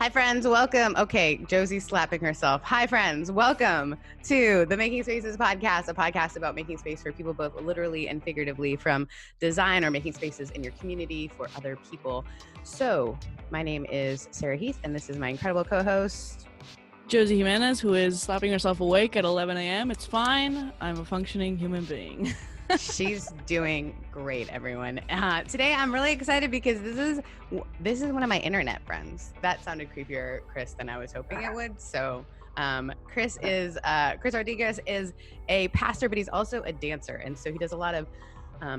Hi, friends. Welcome. Okay, Josie's slapping herself. Hi, friends. Welcome to the Making Spaces podcast, a podcast about making space for people, both literally and figuratively, from design or making spaces in your community for other people. So, my name is Sarah Heath, and this is my incredible co-host, Josie Jimenez, who is slapping herself awake at 11 a.m. It's fine. I'm a functioning human being. She's doing great, everyone. Today, I'm really excited because this is one of my internet friends. That sounded creepier, Chris, than I was hoping it would. So, Chris Rodriguez is a pastor, but he's also a dancer, and so he does a lot of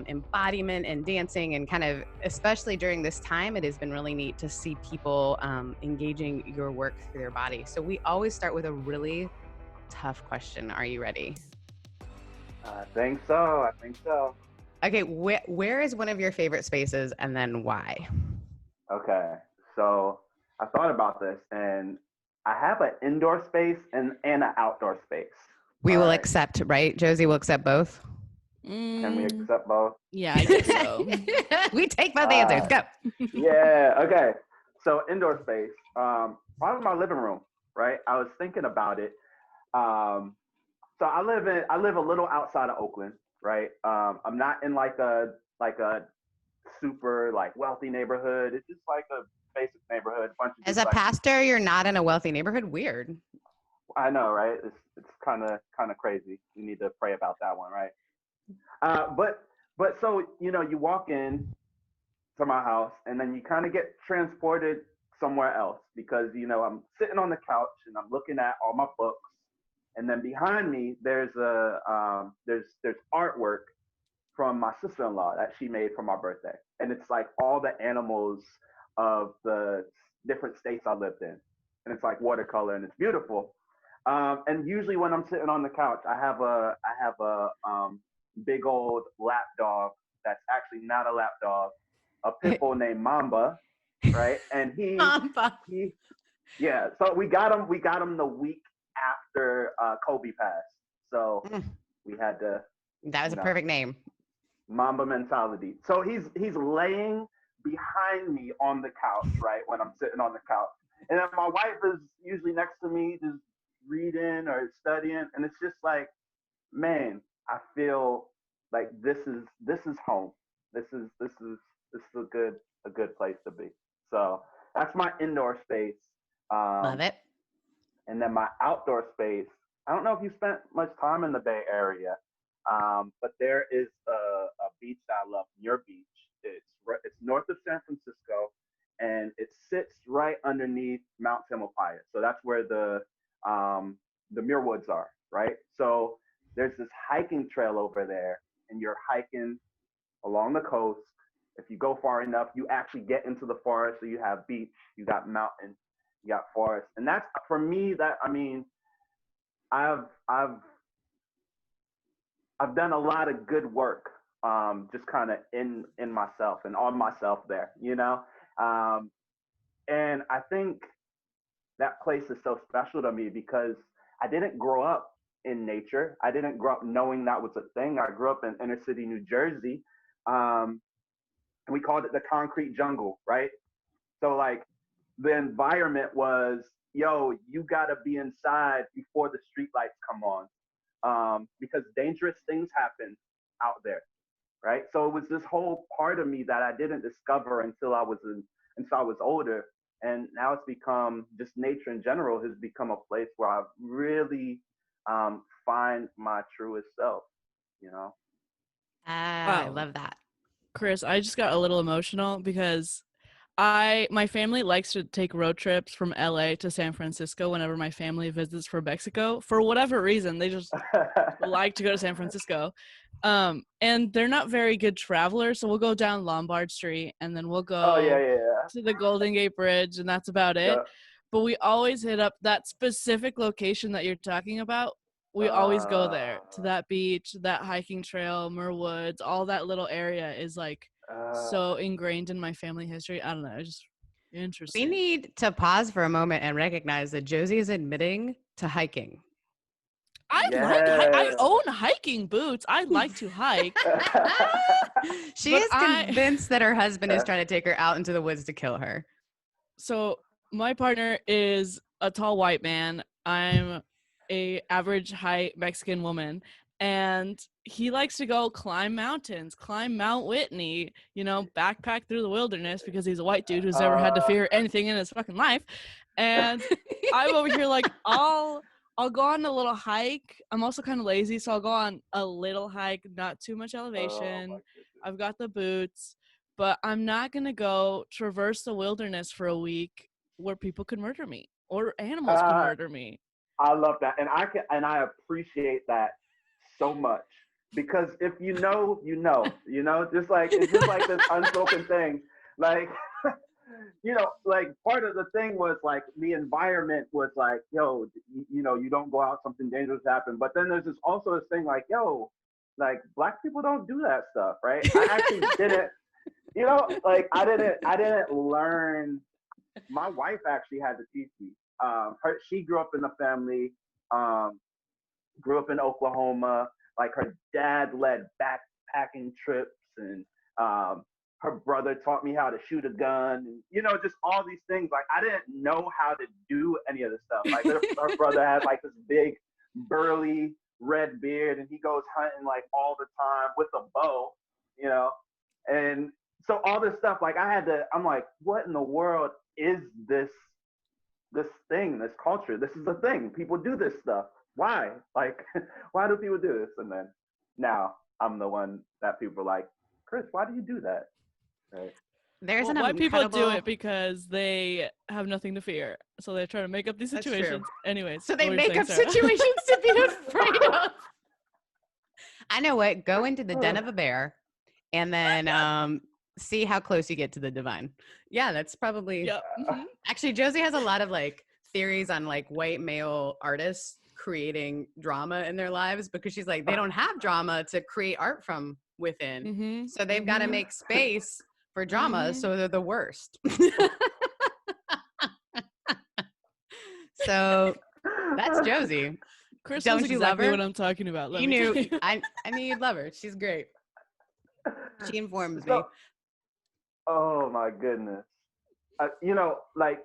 embodiment and dancing, and kind of, especially during this time, it has been really neat to see people engaging your work through their body. So we always start with a really tough question. Are you ready? I think so. Okay, where is one of your favorite spaces, and then why? Okay, so I thought about this, and I have an indoor space and an outdoor space. We will accept, right? Josie will accept both. Can we accept both? Yeah, I guess so. We take both answers. Go. Yeah. Okay. So indoor space, probably my living room, right? I was thinking about it. So I live a little outside of Oakland, right? I'm not in like a super wealthy neighborhood. It's just like a basic neighborhood. As a pastor, you're not in a wealthy neighborhood? Weird. I know, right? It's kind of crazy. You need to pray about that one, right? But so you walk in to my house, and then you kind of get transported somewhere else because I'm sitting on the couch and I'm looking at all my books. And then behind me, there's artwork from my sister-in-law that she made for my birthday, and it's like all the animals of the different states I lived in, and it's like watercolor, and it's beautiful. And usually when I'm sitting on the couch, I have a big old lap dog that's actually not a lap dog, a pit bull named Mamba, right? And Mamba. Yeah. So we got him the week after Kobe passed, so we had to. That was a perfect name. Mamba mentality. So he's laying behind me on the couch, right, when I'm sitting on the couch, and then my wife is usually next to me, just reading or studying, and it's just like, man, I feel like this is home. This is a good place to be. So that's my indoor space. Love it. And then my outdoor space, I don't know if you spent much time in the Bay Area, but there is a beach that I love, Muir Beach. It's north of San Francisco, and it sits right underneath Mount Tamalpais. So that's where the Muir Woods are, right? So there's this hiking trail over there, and you're hiking along the coast. If you go far enough, you actually get into the forest. So you have beach, you got mountain, you got forest, and that's, for me, I've done a lot of good work, just kind of in myself and on myself there, and I think that place is so special to me because I didn't grow up in nature. I didn't grow up knowing that was a thing. I grew up in inner city New Jersey, and we called it the concrete jungle, right? So the environment was, you gotta be inside before the street lights come on, because dangerous things happen out there, right? So it was this whole part of me that I didn't discover until I was older, and now it's become, just nature in general has become a place where I really find my truest self, Wow. I love that. Chris, I just got a little emotional because my family likes to take road trips from LA to San Francisco whenever my family visits from Mexico. For whatever reason, they just like to go to San Francisco. And they're not very good travelers, so we'll go down Lombard Street, and then we'll go to the Golden Gate Bridge, and that's about it. But we always hit up that specific location that you're talking about. We always go there, to that beach, that hiking trail, Muir Woods, all that little area is so ingrained in my family history. I don't know, it's just interesting. We need to pause for a moment and recognize that Josie is admitting to hiking. I own hiking boots. I like to hike. She is convinced that her husband is trying to take her out into the woods to kill her. So My partner is a tall white man. I'm a average height Mexican woman, and he likes to go climb mountains, climb Mount Whitney, backpack through the wilderness because he's a white dude who's never had to fear anything in his fucking life. And I'm over here like, I'll go on a little hike. I'm also kind of lazy, so I'll go on a little hike, not too much elevation. I've got the boots, but I'm not going to go traverse the wilderness for a week where people could murder me or animals could murder me. I love that. And I appreciate that so much, because if you know, just like, it's just like this unspoken thing. Like, like part of the thing was like the environment was like, yo, you don't go out, something dangerous happen. But then there's also this thing like, yo, like Black people don't do that stuff, right? I actually didn't, like I didn't learn. My wife actually had to teach me. She grew up in a family, grew up in Oklahoma. Like her dad led backpacking trips, and her brother taught me how to shoot a gun, and just all these things. Like I didn't know how to do any of this stuff. Like her brother has like this big burly red beard, and he goes hunting like all the time with a bow, and so all this stuff, like I'm like, what in the world is this thing, this culture? This is a thing. People do this stuff. Why? Like, why do people do this? And then now I'm the one that people are like, Chris, why do you do that? Right. There's an white incredible... people do it because they have nothing to fear, so they try to make up these situations. Anyways, so they make up situations to be afraid of. I know what. Go into the den of a bear, and then see how close you get to the divine. Yeah, that's probably. Yep. Mm-hmm. Actually, Josie has a lot of like theories on like white male artists creating drama in their lives, because she's like, they don't have drama to create art from within, mm-hmm. so they've got to make space for drama, mm-hmm. so they're the worst. So that's Josie. Chris Don't knows you exactly love her? what I'm talking about. You knew. I knew you'd love her. She's great. She informs me. Oh my goodness. Like,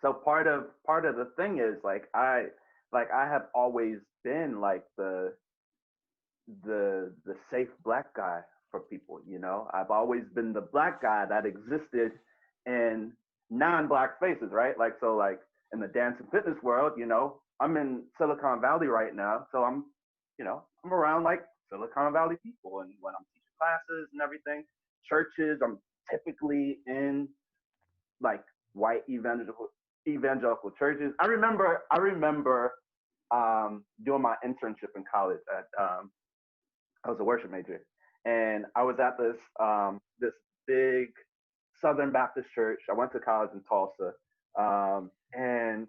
so part of the thing is like I have always been like the safe Black guy for people. I've always been the Black guy that existed in non-Black spaces, right? Like, so like in the dance and fitness world, I'm in Silicon Valley right now, so I'm around like Silicon Valley people, and when I'm teaching classes and everything, churches, I'm typically in like white evangelical churches. I remember doing my internship in college at I was a worship major, and I was at this big Southern Baptist church. I went to college in Tulsa, and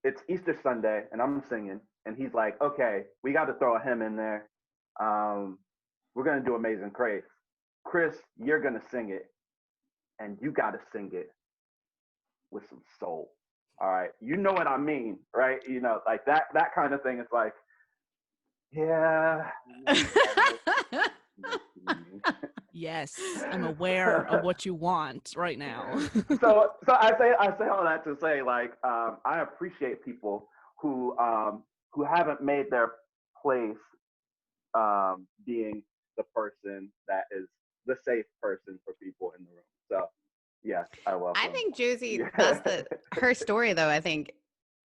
it's Easter Sunday, and I'm singing, and he's like, okay, we got to throw a hymn in there. We're going to do Amazing Grace. Chris, you're going to sing it, and you got to sing it with some soul. All right. You know what I mean, right? Like that kind of thing. It's like, yeah. Yes, I'm aware of what you want right now. So I say all that to say, like, I appreciate people who haven't made their place being the person that is the safe person for people in the room. So yes, I welcome. I think Josie, that's her story though. I think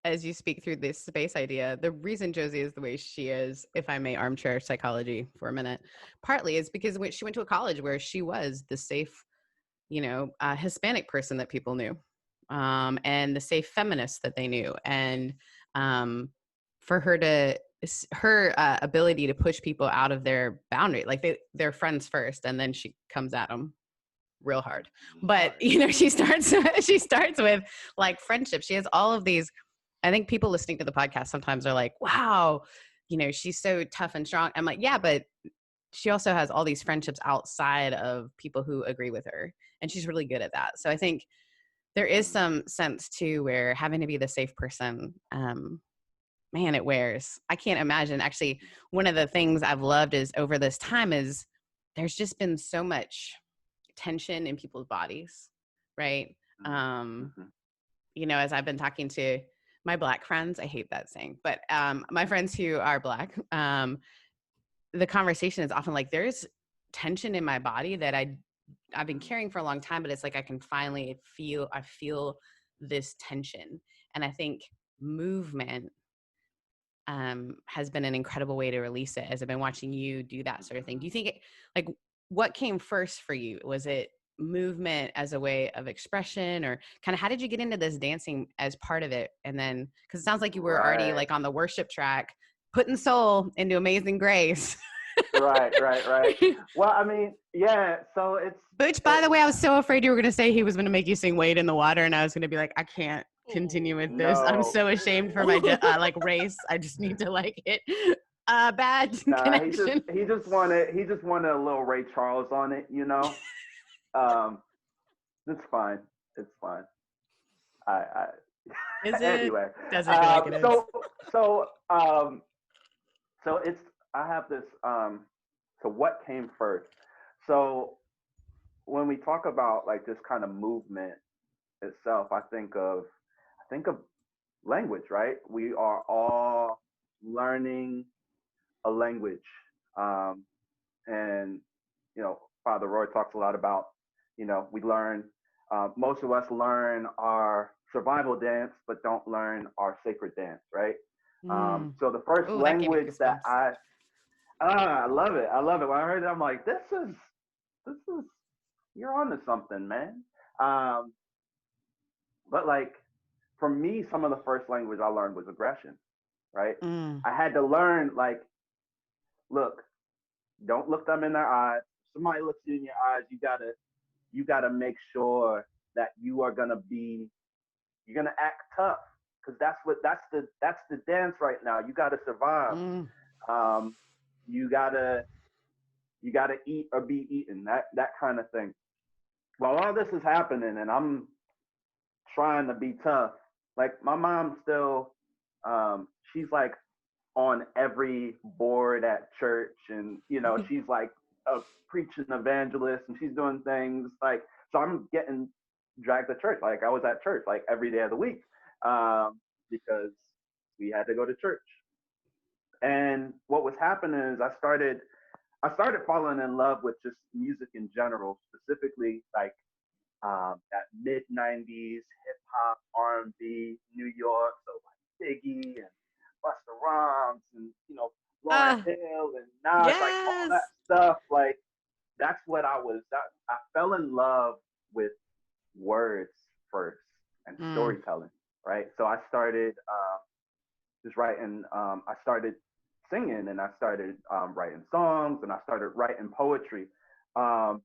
as you speak through this space idea, the reason Josie is the way she is, if I may armchair psychology for a minute, partly is because when she went to a college where she was the safe, Hispanic person that people knew, and the safe feminist that they knew. And for her ability to push people out of their boundary, like they're friends first, and then she comes at them real hard. But, she starts with like friendship. She has all of these. I think people listening to the podcast sometimes are like, wow, she's so tough and strong. I'm like, yeah, but she also has all these friendships outside of people who agree with her. And she's really good at that. So I think there is some sense too, where having to be the safe person, man, it wears. I can't imagine. Actually, one of the things I've loved is over this time is there's just been so much tension in people's bodies, right? as I've been talking to my Black friends, I hate that saying, but my friends who are Black, the conversation is often like, there's tension in my body that I've been carrying for a long time, but it's like I can finally feel this tension. And I think movement has been an incredible way to release it, as I've been watching you do that sort of thing. Do you think what came first for you? Was it movement as a way of expression, or kind of how did you get into this dancing as part of it? And then, because it sounds like you were already like on the worship track, putting soul into Amazing Grace. Right. Well, I mean, yeah, so it's... Which, by the way, I was so afraid you were going to say he was going to make you sing Wade in the Water, and I was going to be like, I can't continue with this. No. I'm so ashamed for my race. I just need to hit bad connection. He just wanted a little Ray Charles on it, It's fine. Is it? Anyway, Doesn't feel like it is. So it's, I have this, so what came first? So when we talk about like this kind of movement itself, I think of language, right? We are all learning a language. And, Father Roy talks a lot about, we learn, most of us learn our survival dance, but don't learn our sacred dance, right? So the first language that I love it. When I heard it, I'm like, this is, you're onto something, man. But like, for me, some of the first language I learned was aggression, right? I had to learn, like, look, don't look them in their eyes. Somebody looks you in your eyes, you gotta make sure that you're gonna act tough, because that's the dance right now. You gotta survive. You gotta eat or be eaten, that kind of thing. While all this is happening and I'm trying to be tough, like my mom still, she's like on every board at church, and she's like a preaching evangelist, and she's doing things like, so I'm getting dragged to church. Like I was at church like every day of the week, because we had to go to church. And what was happening is I started falling in love with just music in general, specifically like that mid '90s hip hop, R&B, New York, so like Biggie and Busta Rhymes and Lauryn Hill and Nas, yes. like all that stuff. Like that's what I fell in love with words first and storytelling, right? So I started just writing. I started singing, and I started writing songs, and I started writing poetry. And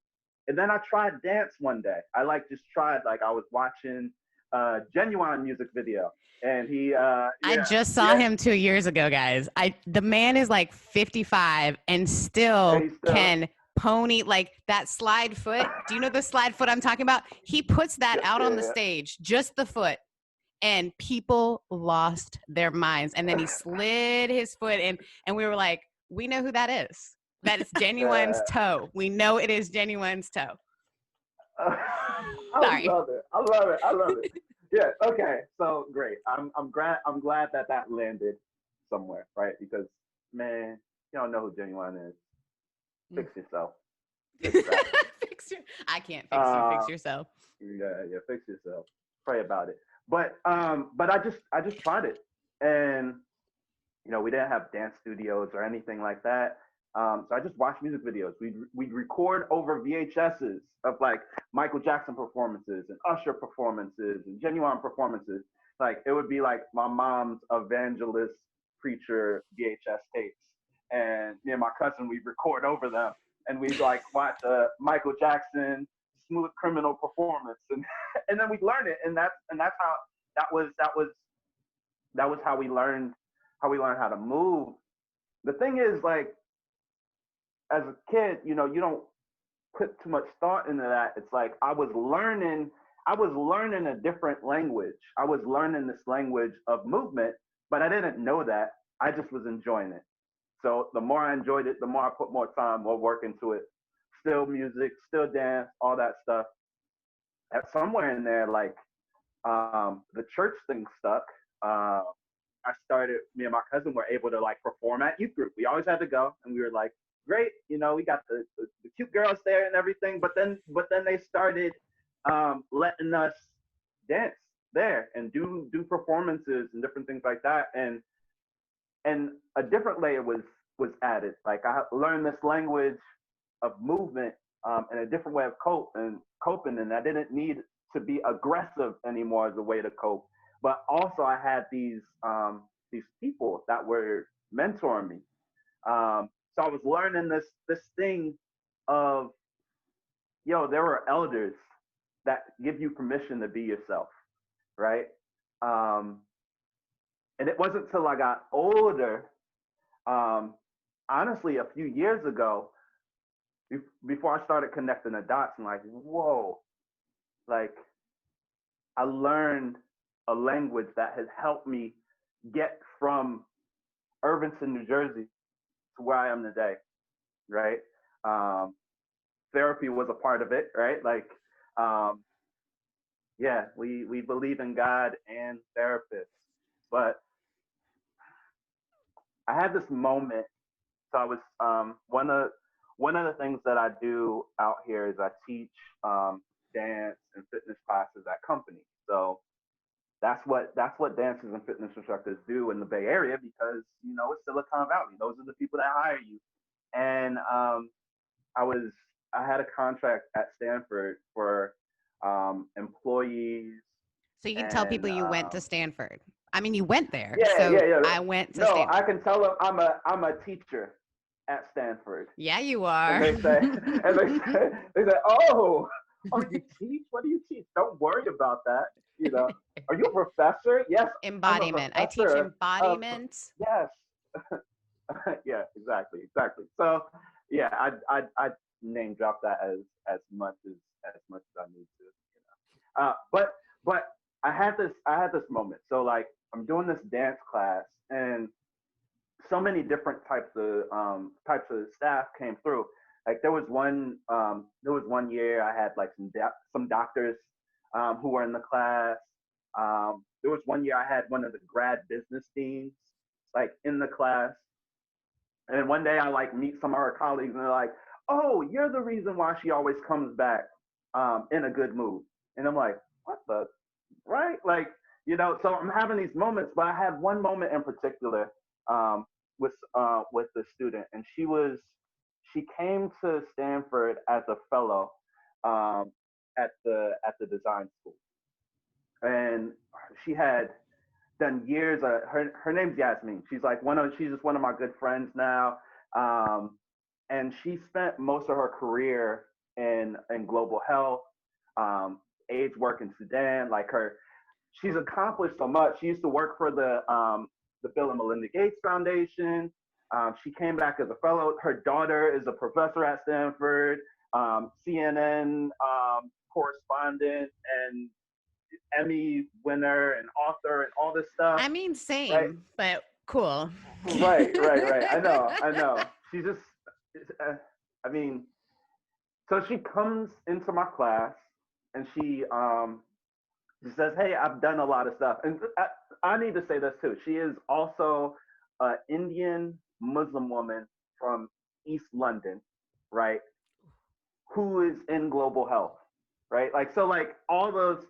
then I tried dance one day. I just tried, like I was watching Genuine music video, and he I just saw him 2 years ago, guys. The man is like 55 and still can pony like that slide foot. Do you know the slide foot I'm talking about? He puts that out on the stage, just the foot, and people lost their minds. And then he slid his foot in, and we were like, we know who that is. That is Genuine's toe. We know it is Genuine's toe. I love it. Yeah. Okay. So great. I'm glad that landed somewhere, right? Because man, you don't know who Genuine is. Fix yourself. I can't fix you. Fix yourself. Yeah. Fix yourself. Pray about it. But I just tried it, and we didn't have dance studios or anything like that. So I just watched music videos. We'd record over VHSs of like Michael Jackson performances and Usher performances and Genuine performances. Like it would be like my mom's evangelist preacher VHS tapes, and me and my cousin, we'd record over them, and we'd like watch a Michael Jackson Smooth Criminal performance, and and then we'd learn it, and that's how that was how we learned how to move. The thing is, like, as a kid, you don't put too much thought into that. It's like I was learning a different language. I was learning this language of movement, but I didn't know that. I just was enjoying it. So the more I enjoyed it, the more I put more time, more work into it. Still music, still dance, all that stuff. At somewhere in there, like the church thing stuck. Me and my cousin were able to like perform at youth group. We always had to go, and we were like, great, we got the cute girls there and everything. But then they started letting us dance there and do performances and different things like that. And a different layer was added. Like I learned this language of movement and a different way of coping, and I didn't need to be aggressive anymore as a way to cope. But also I had these people that were mentoring me. So I was learning this thing of, there were elders that give you permission to be yourself, right? And it wasn't till I got older, honestly, a few years ago, before I started connecting the dots, and like, whoa, like I learned a language that has helped me get from Irvington, New Jersey to where I am today, right? Therapy was a part of it, right? Like, yeah, we believe in God and therapists, but I had this moment. So I was one of the things that I do out here is I teach dance and fitness classes at companies. So that's what dancers and fitness instructors do in the Bay Area, because it's Silicon Valley. Those are the people that hire you. And I had a contract at Stanford for employees. So you can tell people you went to Stanford. I mean, you went there. Yeah, so yeah. I went to no, Stanford. I can tell them I'm a teacher at Stanford. Yeah, you are. And they say, oh, you teach? What do you teach? Don't worry about that. Are you a professor? Yes. Embodiment. I teach embodiment. Yes. Yeah, exactly. So yeah, I name drop that as much as I need to. But I had this moment. So like I'm doing this dance class, and so many different types of staff came through. Like there was one year I had like some doctors who were in the class. There was one year I had one of the grad business deans like in the class. And then one day I like meet some of her colleagues, and they're like, "Oh, you're the reason why she always comes back in a good mood." And I'm like, "What the?" Right? Like, so I'm having these moments, but I had one moment in particular with the student, and she came to Stanford as a fellow at the design school, and she had done years. Her name's Yasmin. She's just one of my good friends now, and she spent most of her career in global health, AIDS work in Sudan. She's accomplished so much. She used to work for the Bill and Melinda Gates Foundation. She came back as a fellow. Her daughter is a professor at Stanford, CNN correspondent, and Emmy winner and author and all this stuff. I mean, same, right? But cool. Right. I know. She just, so she comes into my class, and she says, "Hey, I've done a lot of stuff." And I need to say this too. She is also an Indian Muslim woman from East London, right? Who is in global health, right? So all those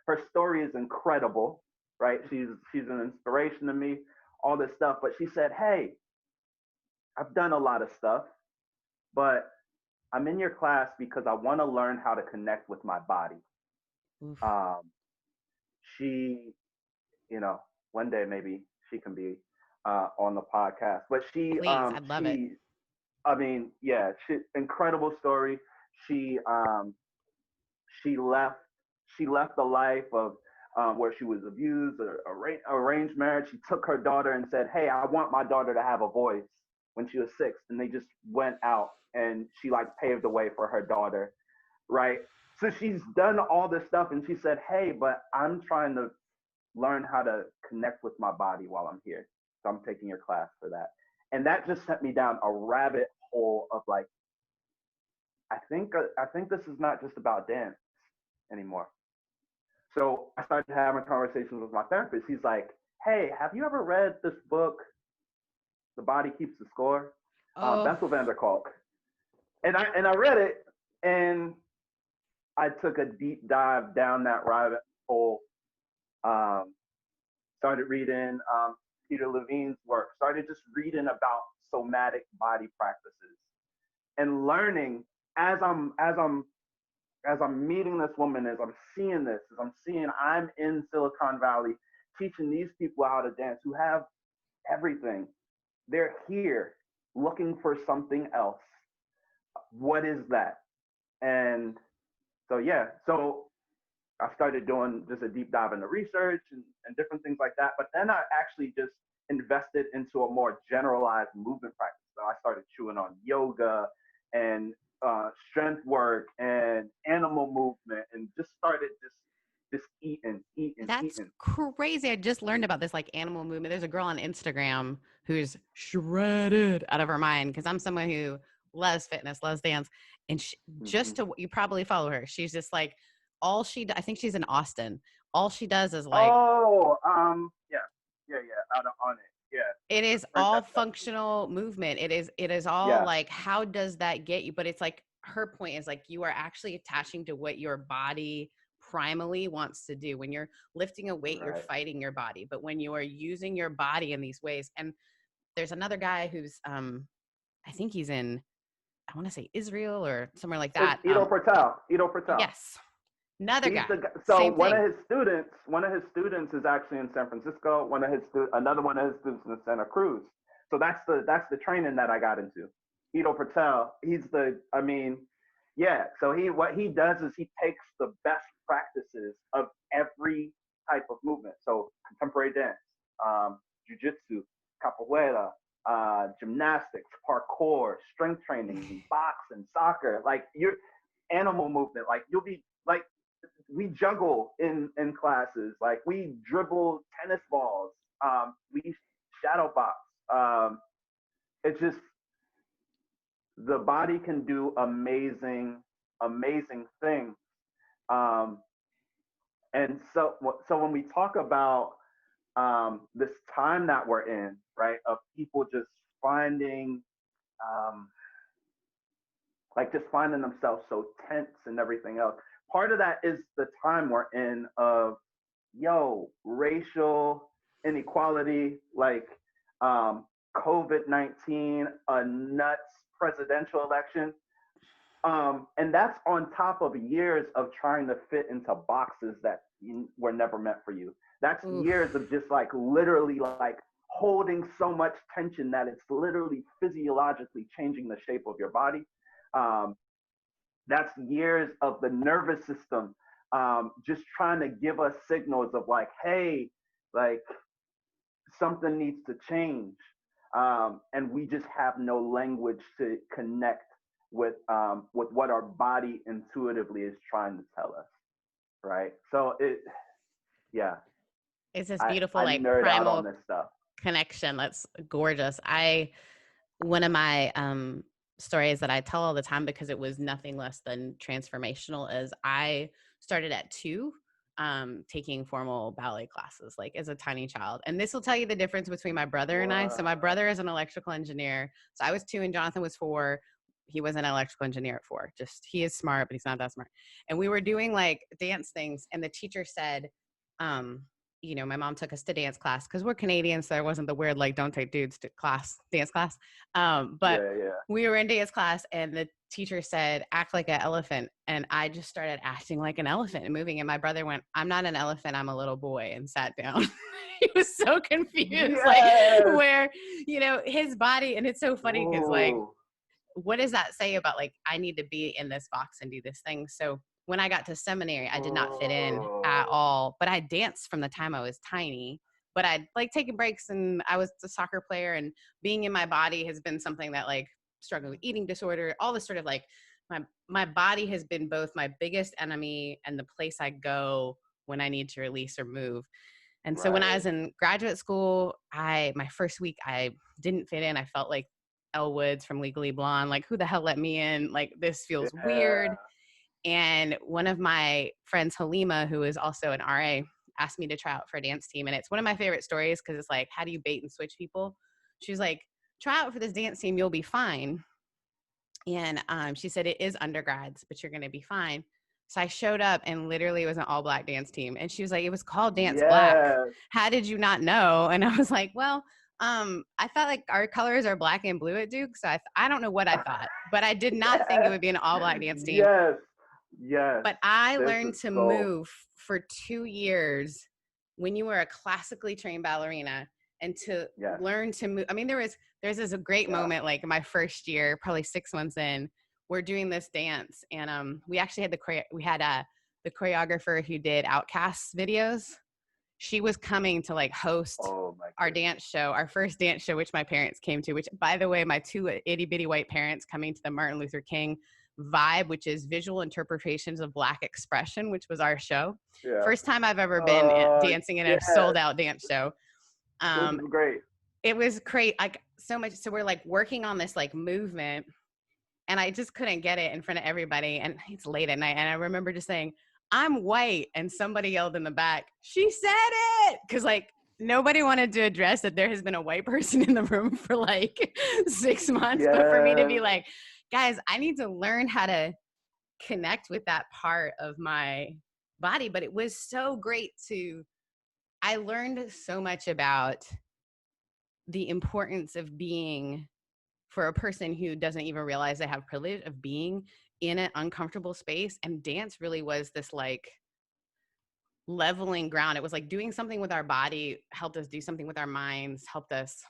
her story is incredible, right? She's an inspiration to me, all this stuff. But she said, "Hey, I've done a lot of stuff, but I'm in your class because I want to learn how to connect with my body." She, one day maybe she can be on the podcast. But she, please, I'd love it. She incredible story. She left the life of where she was abused, arranged marriage. She took her daughter and said, "Hey, I want my daughter to have a voice," when she was 6, and they just went out, and she paved the way for her daughter, right? So she's done all this stuff, and she said, "Hey, but I'm trying to learn how to connect with my body while I'm here. So I'm taking your class for that." And that just sent me down a rabbit hole of I think this is not just about dance anymore. So I started having conversations with my therapist. He's like, "Hey, have you ever read this book, The Body Keeps the Score?" Oh, Bessel van der Kolk. And I read it, and I took a deep dive down that rabbit hole. Um, Started reading Peter Levine's work. Started just reading about somatic body practices and learning as I'm meeting this woman, as I'm seeing this, as I'm seeing I'm in Silicon Valley teaching these people how to dance who have everything. They're here looking for something else. What is that? And so, yeah, so I started doing just a deep dive into research and different things like that. But then I actually just invested into a more generalized movement practice. So I started chewing on yoga and strength work and animal movement, and just started just that's eating. crazy. I just learned about this like animal movement. There's a girl on Instagram who's shredded out of her mind because I'm someone who loves fitness, loves dance. And just Mm-hmm. to, you probably follow her. She's just like, I think she's in Austin. All she does is like, Oh, yeah, out on it, yeah. it is Print all that stuff. functional movement. It is all Yeah, like, how does that get you? But it's like, her point is like, you are actually attaching to what your body primally wants to do. When you're lifting a weight, you're right. fighting your body. But when you are using your body in these ways, and there's another guy who's I think he's in, I want to say Israel or somewhere like It's that. Ido Portal. Ido Portal. Yes, another He's guy, the guy. So same thing. one of his students is actually in San Francisco. Another one of his students in Santa Cruz. So that's the training that I got into. Ido Patel. Yeah. So what he does is he takes the best practices of every type of movement. So contemporary dance, jujitsu, capoeira, gymnastics, parkour, strength training, boxing, soccer. Like your animal movement. Like you'll be like we juggle in classes. Like we dribble tennis balls. We shadow box. It's just the body can do amazing things. Um, and so when we talk about this time that we're in, right, of people just finding um, just finding themselves so tense and everything else. Part of that is the time we're in of racial inequality, like COVID-19, a nuts presidential election. And that's on top of years of trying to fit into boxes that were never meant for you. That's Oof. years of just like literally like holding so much tension that it's literally physiologically changing the shape of your body. Um, that's years of the nervous system just trying to give us signals of like, hey, like something needs to change. And we just have no language to connect with what our body intuitively is trying to tell us, right? So yeah, It's this I beautiful I like nerd out on primal this stuff. connection. That's gorgeous. One of my stories that I tell all the time, because it was nothing less than transformational, is I started at 2 taking formal ballet classes, like as a tiny child. And this will tell you the difference between my brother and I. So my brother is an electrical engineer. So I was 2 and Jonathan was 4. He was an electrical engineer at 4. Just, he is smart, but he's not that smart. And we were doing like dance things. And the teacher said, my mom took us to dance class because we're Canadian. So there wasn't the weird, like, don't take dudes to dance class. But Yeah. we were in dance class and the teacher said, act like an elephant. And I just started acting like an elephant and moving. And my brother went, I'm not an elephant, I'm a little boy, and sat down. He was so confused, like Yes. where, his body. And it's so funny because like, Ooh. what does that say about like, I need to be in this box and do this thing? So when I got to seminary, I did not fit in at all, but I danced from the time I was tiny. But I'd like taken breaks, and I was a soccer player, and being in my body has been something that, like, struggling with eating disorder, all this sort of like, my body has been both my biggest enemy and the place I go when I need to release or move. And so when I was in graduate school, my first week, I didn't fit in. I felt like Elle Woods from Legally Blonde, like, who the hell let me in? Like, this feels weird. And one of my friends, Halima, who is also an RA, asked me to try out for a dance team. And it's one of my favorite stories because it's like, how do you bait and switch people? She's like, try out for this dance team, you'll be fine. And she said, it is undergrads, but you're going to be fine. So I showed up and literally it was an all black dance team. And she was like, it was called Dance Black. How did you not know? And I was like, well, I thought like our colors are black and blue at Duke. So I don't know what I thought, but I did not think it would be an all black dance team. Yes. But I learned to move for 2 years when you were a classically trained ballerina and to learn to move. I mean, there's this great moment, like my first year, probably 6 months in, we're doing this dance. And we actually had the choreographer who did Outcast videos. She was coming to like host our dance show, our first dance show, which my parents came to, which by the way, my 2 itty bitty white parents coming to the Martin Luther King Vibe, which is visual interpretations of Black expression, which was our show. First time I've ever been dancing in a sold out dance show. It was great. It was great. Like so much. So we're like working on this like movement and I just couldn't get it in front of everybody. And it's late at night. And I remember just saying, I'm white. And somebody yelled in the back, she said it. Cause like nobody wanted to address that there has been a white person in the room for like 6 months. But for me to be like, guys, I need to learn how to connect with that part of my body. But it was so great I learned so much about the importance of being, for a person who doesn't even realize they have privilege, of being in an uncomfortable space. And dance really was this like leveling ground. It was like doing something with our body, helped us do something with our minds, helped us,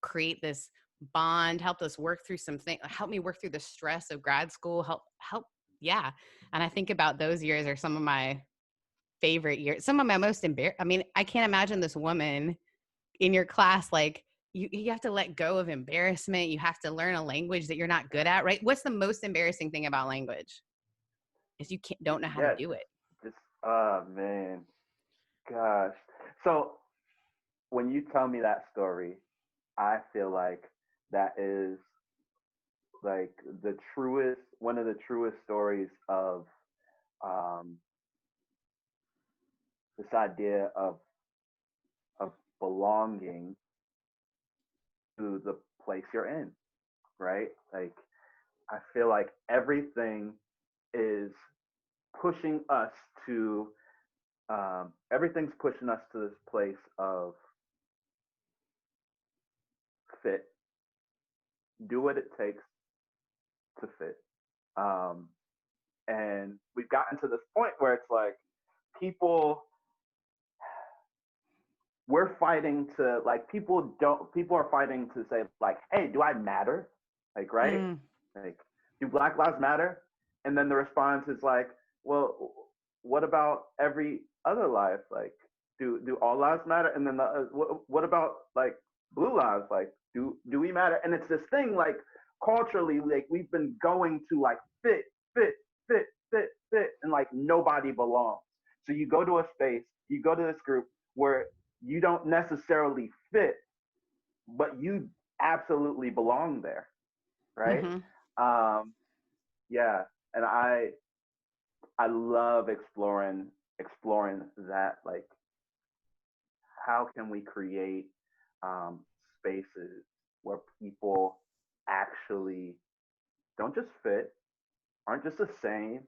create this bond, helped us work through something, helped me work through the stress of grad school, help. Yeah. And I think about those years are some of my favorite years, some of my most I mean, I can't imagine this woman in your class, like you have to let go of embarrassment. You have to learn a language that you're not good at, right? What's the most embarrassing thing about language? Is you don't know how to do it. Oh man, gosh. So when you tell me that story, I feel like that is like one of the truest stories of this idea of belonging to the place you're in, right? Like I feel like everything is pushing us to everything's pushing us to this place of fit, do what it takes to fit. And we've gotten to this point where it's like we're fighting to like people are fighting to say like, hey, do I matter? Like, right? Like, do Black Lives Matter? And then the response is like, well, what about every other life? Like, do all lives matter? And then what about like blue lives? Like, do we matter? And it's this thing like culturally, like we've been going to like fit, and like nobody belongs. So you go to a space, you go to this group where you don't necessarily fit, but you absolutely belong there, right? Yeah, and I love exploring that. Like, how can we create spaces where people actually don't just fit, aren't just the same,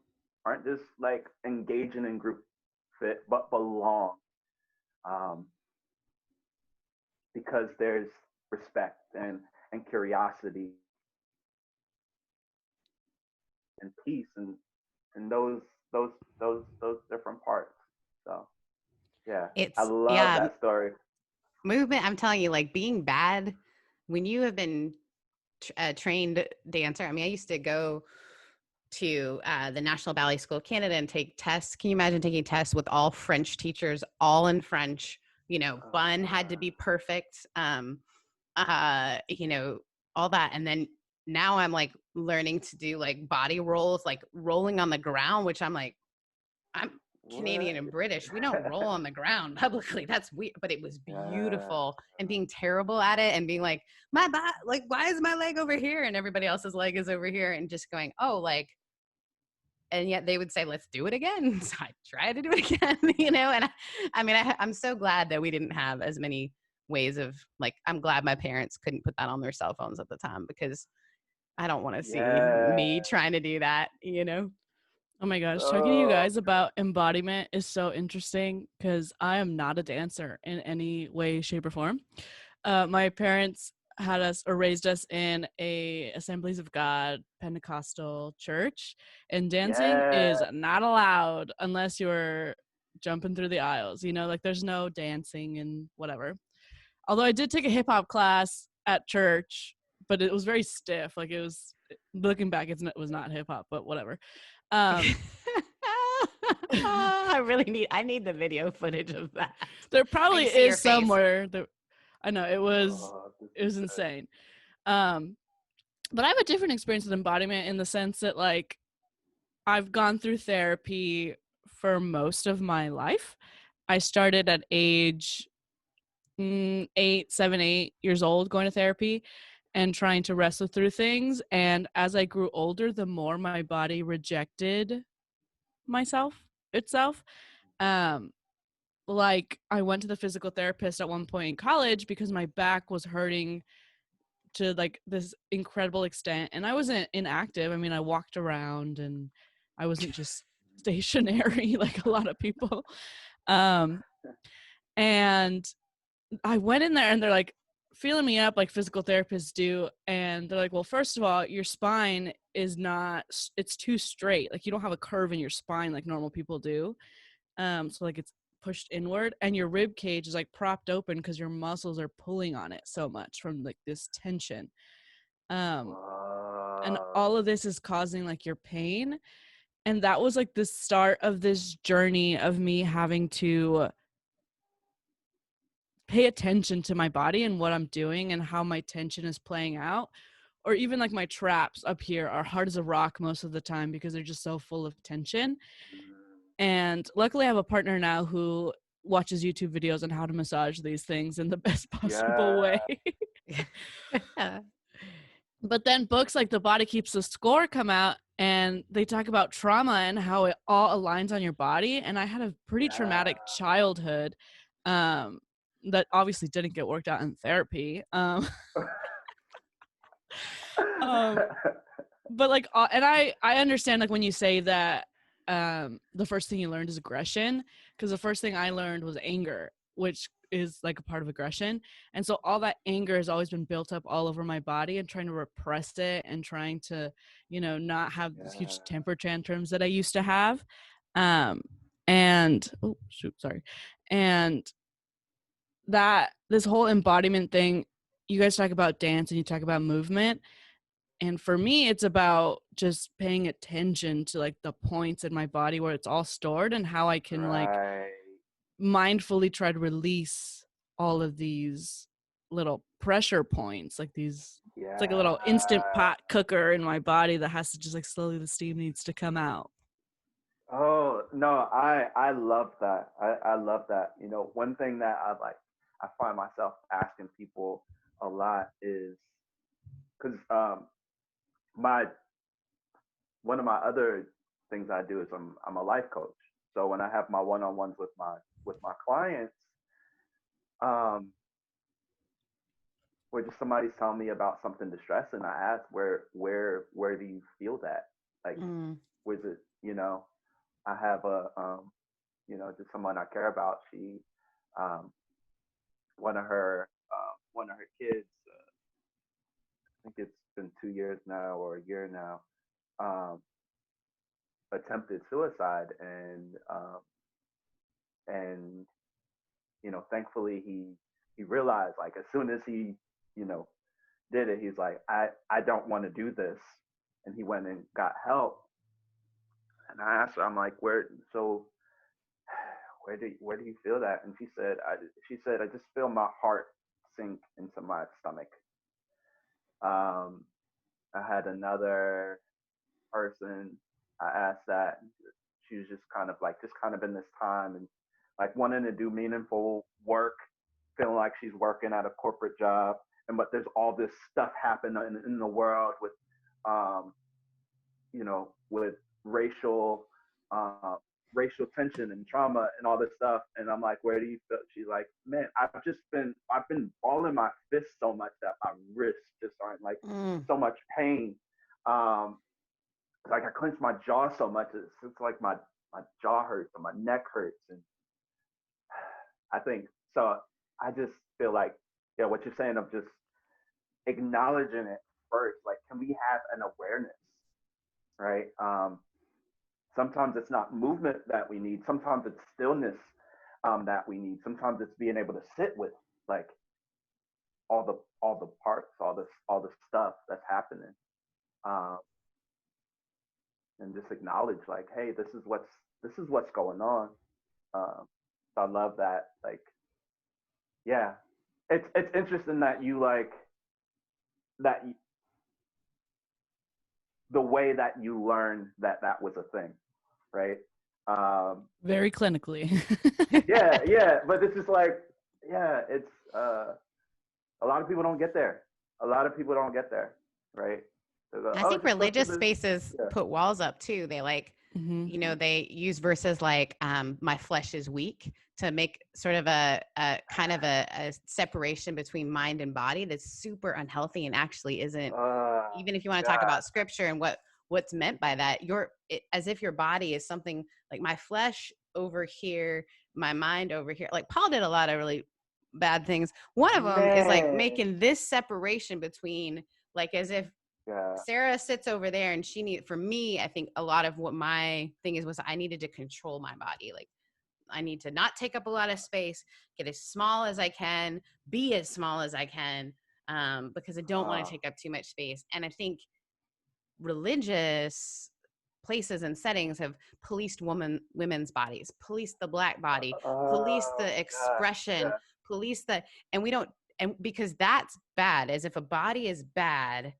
aren't just like engaging in group fit, but belong. Because there's respect and curiosity and peace and those different parts. So yeah, I love that story. Movement, I'm telling you, like being bad when you have been a trained dancer. I mean, I used to go to the National Ballet School of Canada and take tests. Can you imagine taking tests with all French teachers, all in French? Bun had to be perfect. All that. And then now I'm like learning to do like body rolls, like rolling on the ground, which I'm like, Canadian and What? British. We don't roll on the ground publicly. That's weird, but it was Yeah. beautiful. And being terrible at it and being like, my bot, like, why is my leg over here? And everybody else's leg is over here. And just going, oh, like, and yet they would say, let's do it again. So I try to do it again, and I'm so glad that we didn't have as many ways of, like, I'm glad my parents couldn't put that on their cell phones at the time, because I don't want to see Yeah. me trying to do that, Oh my gosh, talking to you Oh, guys about embodiment is so interesting because I am not a dancer in any way, shape, or form. My parents had us or raised us in a Assemblies of God Pentecostal church, and dancing yeah. is not allowed unless you're jumping through the aisles. Like there's no dancing and whatever. Although I did take a hip hop class at church, but it was very stiff. Like it was, looking back, it was not hip hop, but whatever. Um, I need the video footage of that. there I probably need to see your is face. somewhere. I know it was Oh, this it was is good. insane. But I have a different experience with embodiment in the sense that, like, I've gone through therapy for most of my life. I started at age 8 years old going to therapy and trying to wrestle through things. And as I grew older, the more my body rejected itself. Like I went to the physical therapist at one point in college because my back was hurting to like this incredible extent, and I wasn't inactive. I mean, I walked around and I wasn't just stationary like a lot of people. Um, and I went in there and they're like feeling me up like physical therapists do, and they're like, well, first of all, your spine is not, it's too straight. Like you don't have a curve in your spine like normal people do. So like it's pushed inward, and your rib cage is like propped open because your muscles are pulling on it so much from like this tension. And all of this is causing like your pain. And that was like the start of this journey of me having to pay attention to my body and what I'm doing and how my tension is playing out. Or even like my traps up here are hard as a rock most of the time because they're just so full of tension. And luckily I have a partner now who watches YouTube videos on how to massage these things in the best possible Yeah. way. But then books like The Body Keeps the Score come out, and they talk about trauma and how it all aligns on your body. And I had a pretty traumatic childhood that obviously didn't get worked out in therapy. But like, and I understand like when you say that the first thing you learned is aggression, because the first thing I learned was anger, which is like a part of aggression. And so all that anger has always been built up all over my body, and trying to repress it and trying to, not have these huge temper tantrums that I used to have. And oh shoot, sorry. And that this whole embodiment thing, you guys talk about dance and you talk about movement. And for me, it's about just paying attention to like the points in my body where it's all stored and how I can like Right. mindfully try to release all of these little pressure points, like these, it's like a little instant Yeah. pot cooker in my body that has to just like slowly, the steam needs to come out. Oh no, I love that. I love that. One thing that I find myself asking people a lot is because my one of my other things I do is I'm a life coach. So when I have my one-on-ones with my clients, um, where just somebody's telling me about something distressing, I ask where do you feel that? Like, where's it? I have just someone I care about. She, one of her kids, I think it's been 2 years now or a year now, attempted suicide, and thankfully he realized, like, as soon as he you know did it, he's like, I don't want to do this, and he went and got help. And I asked her, I'm like, where do you feel that? And she said I just feel my heart sink into my stomach. I had another person, I asked that, she was just kind of in this time and like wanting to do meaningful work, feeling like she's working at a corporate job, but there's all this stuff happening in the world with, with racial, uh, racial tension and trauma and all this stuff. And I'm like, where do you feel? She's like, man, I've been balling my fist so much that my wrists just aren't like so much pain. Like I clench my jaw so much, it's like my jaw hurts and my neck hurts. And I think so. I just feel like, yeah, what you're saying of just acknowledging it first. Like, can we have an awareness, right? Sometimes it's not movement that we need. Sometimes it's stillness that we need. Sometimes it's being able to sit with like all the parts, all the stuff that's happening, and just acknowledge like, hey, this is what's going on. So I love that. Like, yeah, it's interesting that you like that the way that you learned that was a thing, right? Very clinically. yeah, but it's just like, yeah, it's a lot of people don't get there. A lot of people don't get there, right? Go, I oh, think just go religious through this. spaces Yeah. put walls up too. They like, they use verses like my flesh is weak to make sort of a kind of a separation between mind and body that's super unhealthy and actually isn't. Even if you want to talk about scripture and what's meant by that, as if your body is something like my flesh over here, my mind over here. Like Paul did a lot of really bad things. One of them is like making this separation between, like, as if Sarah sits over there and for me, I think a lot of what my thing was I needed to control my body. Like I need to not take up a lot of space, get as small as I can, be as small as I can, because I don't want to take up too much space. And I think religious places and settings have policed women's bodies, policed the Black body, policed the expression, policed the, and we don't, and because that's bad, as if a body is bad,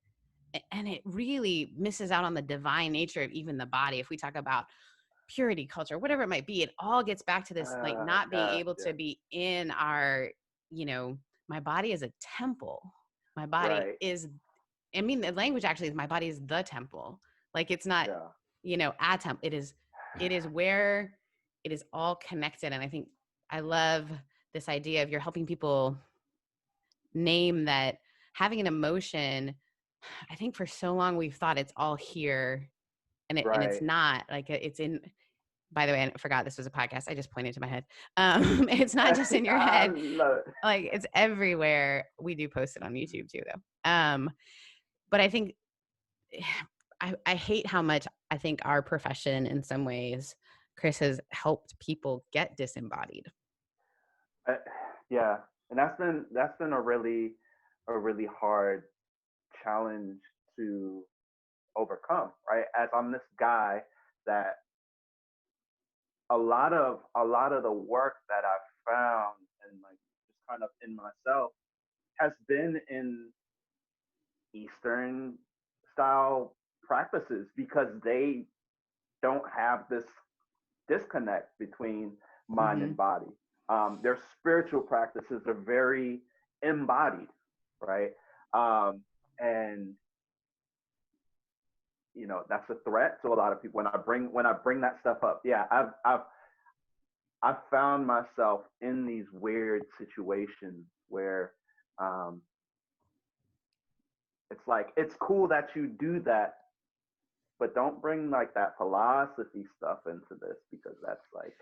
and it really misses out on the divine nature of even the body. If we talk about purity culture, whatever it might be, it all gets back to this, like not being able to be in our, my body is a temple. My body is, I mean, the language actually is my body is the temple. Like it's not, a temple. It is where it is all connected. And I think I love this idea of you're helping people name that having an emotion. I think for so long we've thought it's all here, and it's not. Like it's in. By the way, I forgot this was a podcast. I just pointed to my head. It's not just in your head. Like it's everywhere. We do post it on YouTube too, though. But I think I hate how much I think our profession, in some ways, Chris, has helped people get disembodied. Yeah, and that's been a really hard challenge to overcome, right? As I'm this guy that a lot of the work that I've found and like just kind of in myself has been in Eastern style practices because they don't have this disconnect between mind and body. Their spiritual practices are very embodied, right? And that's a threat to a lot of people when I bring that stuff up. Yeah, I've found myself in these weird situations where it's like it's cool that you do that, but don't bring like that philosophy stuff into this because that's like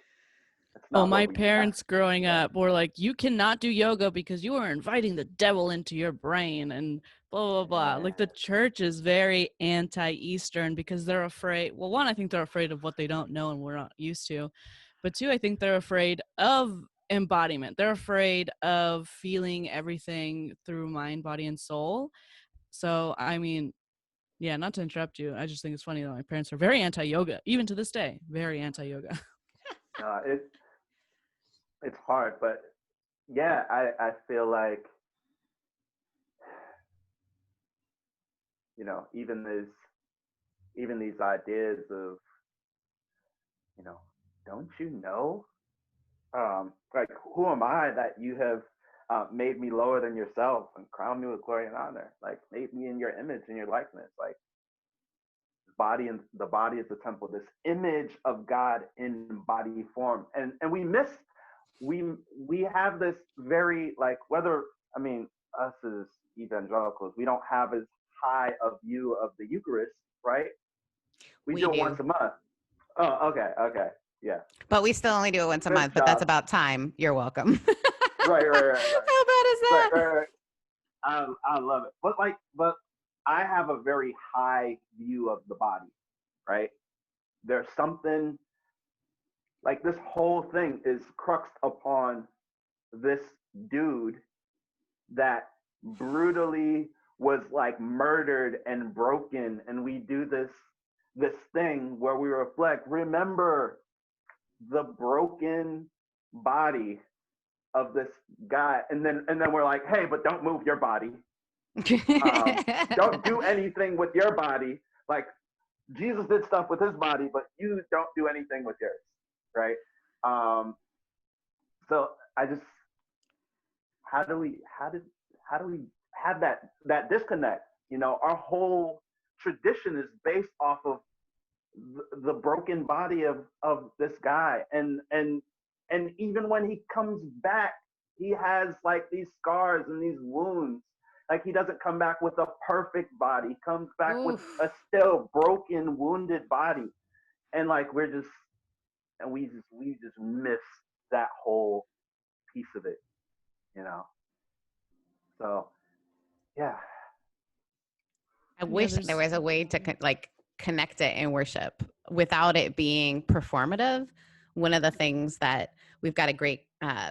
Oh, my parents growing up were like, you cannot do yoga because you are inviting the devil into your brain and blah, blah, blah. Like the church is very anti-Eastern because they're afraid. Well, one, I think they're afraid of what they don't know and we're not used to. But two, I think they're afraid of embodiment. They're afraid of feeling everything through mind, body, and soul. So, I mean, yeah, not to interrupt you. I just think it's funny that my parents are very anti-yoga, even to this day, very anti-yoga. It's hard, but yeah, I feel like, even these ideas of, you know, don't you know? Like, who am I that you have made me lower than yourself and crowned me with glory and honor? Like, made me in your image and your likeness. Like, the body is the temple. This image of God in body form, and we have this very, like, whether, I mean, us as evangelicals, we don't have as high a view of the Eucharist, right? We We do it do. once a month. Oh, okay, yeah. But we still only do it once a Good month, but that's job. about time. You're welcome. Right. How bad is that? Right. I love it. But I have a very high view of the body, right? There's something, like, this whole thing is cruxed upon this dude that brutally was, like, murdered and broken, and we do this thing where we reflect, remember the broken body of this guy, and then we're like, hey, but don't move your body. Don't do anything with your body. Like, Jesus did stuff with his body, but you don't do anything with yours, right? So I just, how do we have that disconnect? You know, our whole tradition is based off of the broken body of this guy, and even when he comes back, he has, like, these scars and these wounds. Like, he doesn't come back with a perfect body. He comes back with a still broken, wounded body. And, like, we just miss that whole piece of it, you know? So, yeah. I wish there was a way to connect it in worship without it being performative. One of the things that we've got a great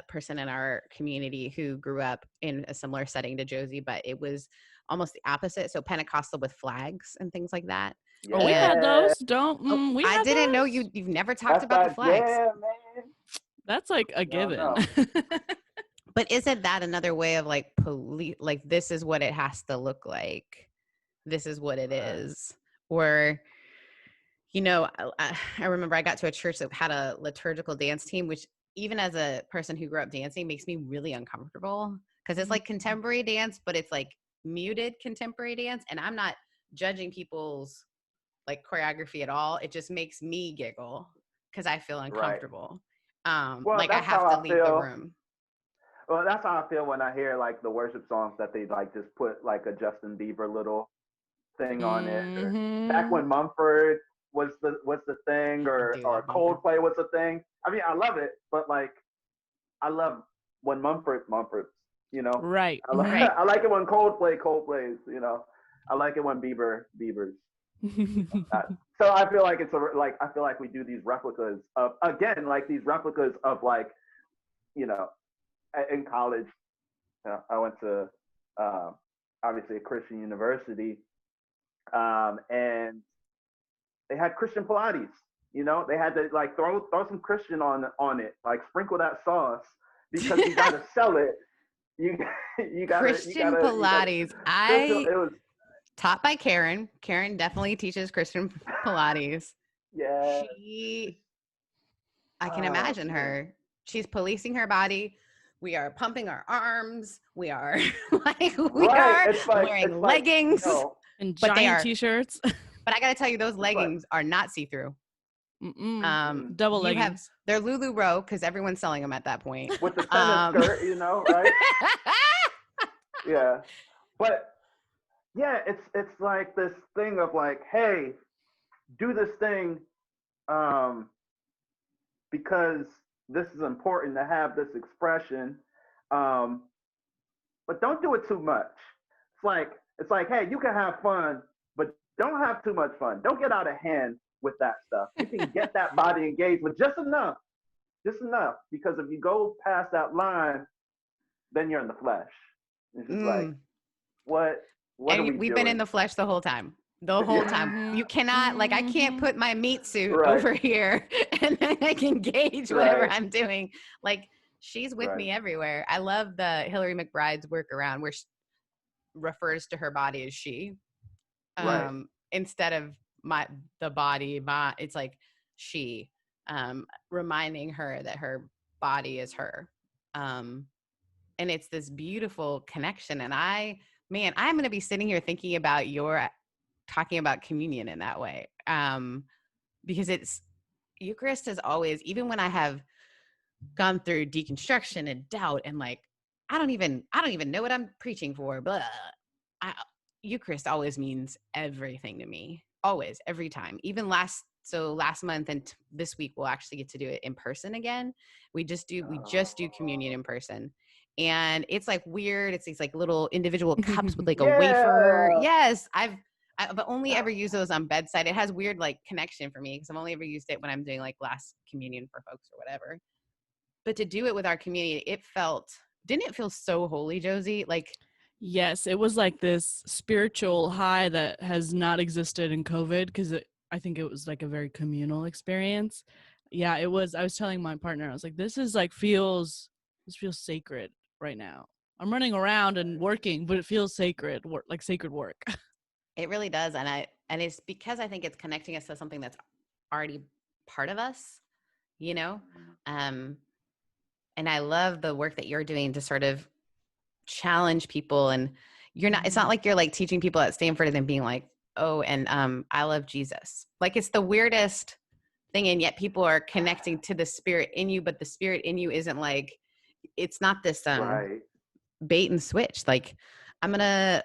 person in our community who grew up in a similar setting to Josie, but it was almost the opposite. So Pentecostal with flags and things like that. Yeah. Oh, we had those. I didn't know you've never talked about the flags. Yeah, man. That's like a given. No. But isn't that another way of, like, like, this is what it has to look like, this is what it is? Or, you know, I remember I got to a church that had a liturgical dance team, which, even as a person who grew up dancing, makes me really uncomfortable, because it's like contemporary dance, but it's like muted contemporary dance, and I'm not judging people's, like, choreography at all. It just makes me giggle because I feel uncomfortable. Well, like, I have to leave the room. Well, that's how I feel when I hear, like, the worship songs that they, like, just put, like, a Justin Bieber little thing on it. Or back when Mumford was the thing, or Coldplay was the thing. I mean, I love it, but, like, I love when Mumford's, you know. Right. I like it when Coldplay's, you know. I like it when Bieber's. So I feel like I feel like we do these replicas of, again, like, these replicas of, like, you know, in college, I went to obviously a Christian university, and they had Christian Pilates. You know, they had to, like, throw some Christian on it, like, sprinkle that sauce, because you got to sell it. You got Christian Pilates. It was taught by Karen. Karen definitely teaches Christian Pilates. Yeah. I can imagine her. She's policing her body. We are pumping our arms. We are wearing leggings, and giant t-shirts. But I got to tell you, those leggings are not see-through. Double leggings. They're LuLaRoe, because everyone's selling them at that point. With the tennis skirt, you know, right? Yeah, but yeah, it's like this thing of, like, hey, do this thing, because this is important to have this expression, but don't do it too much. It's like, hey, you can have fun, but don't have too much fun. Don't get out of hand with that stuff. You can get that body engaged with just enough, because if you go past that line, then you're in the flesh. It's just like, what and are we we've doing? Been in the flesh the whole time. The whole time. You cannot, like, I can't put my meat suit over here and then I can gauge whatever I'm doing. Like, she's with me everywhere. I love the Hillary McBride's workaround where she refers to her body as she, instead of the body, it's like she. reminding her that her body is her. And it's this beautiful connection. And I'm going to be sitting here thinking about talking about communion in that way. Because Eucharist is always, even when I have gone through deconstruction and doubt and like, I don't even know what I'm preaching for, but Eucharist always means everything to me. Always, every time. Even last month and this week, we'll actually get to do it in person again. We just do communion in person. And it's like weird. It's these like little individual cups with like a wafer. Yes, I've only ever used those on bedside. It has weird like connection for me because I've only ever used it when I'm doing like last communion for folks or whatever. But to do it with our community, didn't it feel so holy, Josie? Like, yes, it was like this spiritual high that has not existed in COVID because I think it was like a very communal experience. Yeah, it was. I was telling my partner, I was like, this feels sacred right now. I'm running around and working, but it feels sacred, like sacred work. It really does. And it's because I think it's connecting us to something that's already part of us, you know? And I love the work that you're doing to sort of challenge people. And it's not like you're like teaching people at Stanford and then being like, oh, and I love Jesus. Like it's the weirdest thing. And yet people are connecting to the spirit in you, but the spirit in you isn't like, it's not this Right. bait and switch. Like I'm going to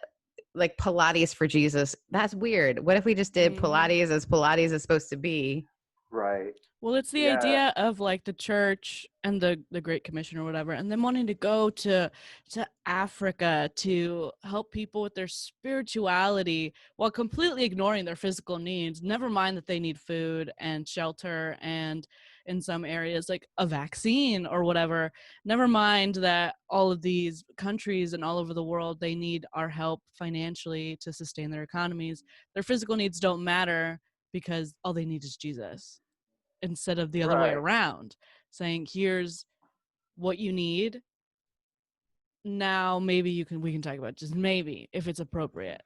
like Pilates for Jesus. That's weird. What if we just did Pilates as Pilates is supposed to be? Right. Well, it's the idea of like the church and the Great Commission or whatever, and them wanting to go to Africa to help people with their spirituality while completely ignoring their physical needs. Never mind that they need food and shelter and in some areas like a vaccine or whatever. Never mind that all of these countries and all over the world, they need our help financially to sustain their economies. Their physical needs don't matter because all they need is Jesus. Instead of the other way around, saying here's what you need. Now maybe we can talk about just maybe if it's appropriate.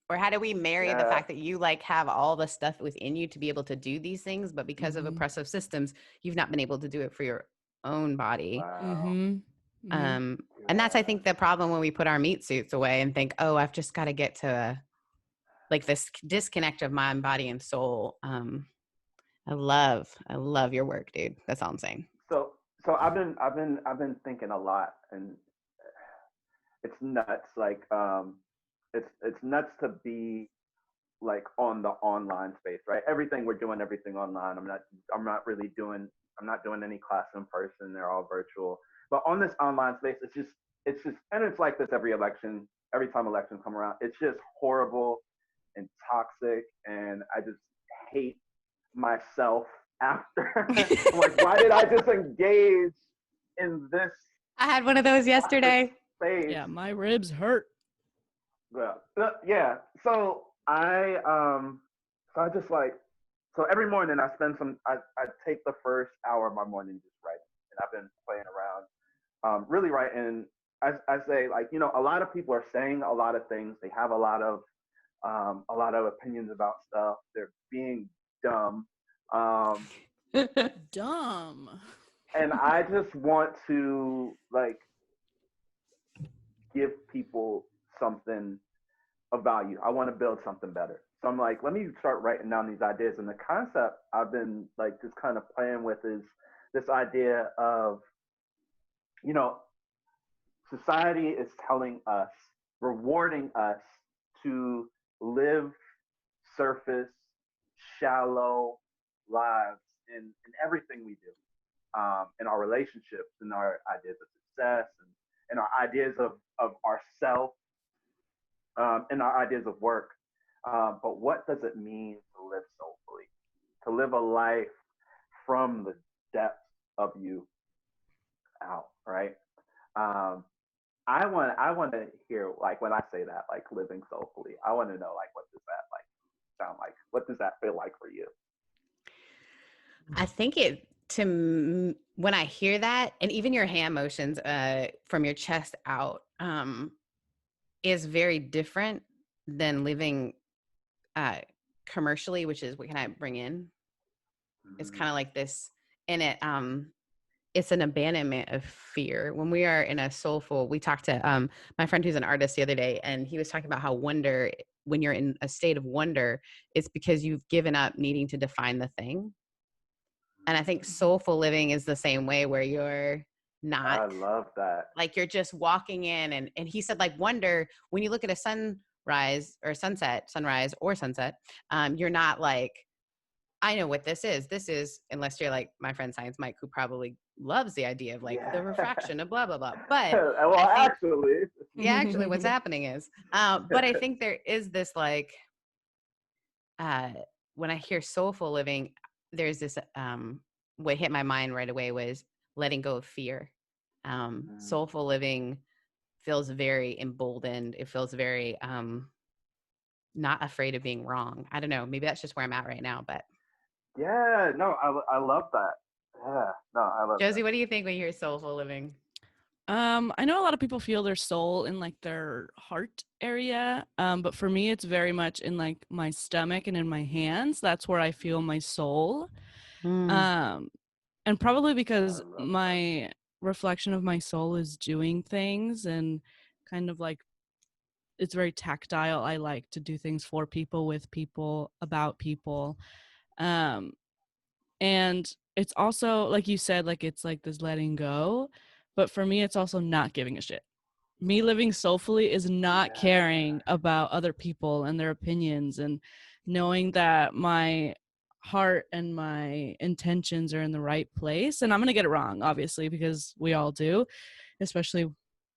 Or how do we marry the fact that you like have all the stuff within you to be able to do these things, but because of oppressive systems, you've not been able to do it for your own body. Wow. And that's, I think, the problem when we put our meat suits away and think, oh, I've just got to get to like this disconnect of mind, body, and soul. I love your work, dude. That's all I'm saying. So I've been thinking a lot, and it's nuts. Like it's nuts to be like on the online space, right? Everything online. I'm not doing any class in person. They're all virtual. But on this online space, it's just, and it's like this every time elections come around. It's just horrible and toxic, and I just hate myself after. I'm like, why did I just engage in this? I had one of those yesterday. Space? Yeah, my ribs hurt. Well, yeah. So I just like, so every morning I take the first hour of my morning just writing, and I've been playing around, really writing. I say, like, a lot of people are saying a lot of things. They have a lot of opinions about stuff. They're being dumb. Dumb. And I just want to like give people something of value. I want to build something better. So I'm like, let me start writing down these ideas. And the concept I've been like just kind of playing with is this idea of, society is telling us, rewarding us to live surface, shallow lives in everything we do, in our relationships, in our ideas of success, and in our ideas of ourself, in our ideas of work. But what does it mean to live soulfully? To live a life from the depths of you out, right? I want to hear, like, when I say that, like, living soulfully, I want to know, like, what does that like sound like? What does that feel like for you? I think when I hear that, and even your hand motions from your chest out, is very different than living commercially, which is what can I bring in? It's kind of like this. and it's an abandonment of fear. When we are in a soulful, we talked to my friend who's an artist the other day, and he was talking about how wonder, when you're in a state of wonder, it's because you've given up needing to define the thing. And I think soulful living is the same way, where you're not, I love that. like, you're just walking in, and he said, like, wonder, when you look at a sunrise or sunrise or sunset, you're not like, I know what this is. This is, unless you're like my friend Science Mike, who probably loves the idea of like the refraction of blah, blah, blah. But well, I think, actually, what's happening is, but I think there is this, like, when I hear soulful living, there's this, what hit my mind right away was letting go of fear. Soulful living feels very emboldened. It feels very, not afraid of being wrong. I don't know. Maybe that's just where I'm at right now, but. yeah, no, I love that. Yeah, no, I love Josie, that. what do you think when you hear soulful living? I know a lot of people feel their soul in like their heart area, but for me, it's very much in like my stomach and in my hands. That's where I feel my soul. And probably because my reflection of my soul is doing things and kind of like it's very tactile. I like to do things for people, with people, about people. And it's also, like you said, like it's like this letting go. But for me, it's also not giving a shit. Me living soulfully is not caring about other people and their opinions, and knowing that my heart and my intentions are in the right place. And I'm going to get it wrong, obviously, because we all do, especially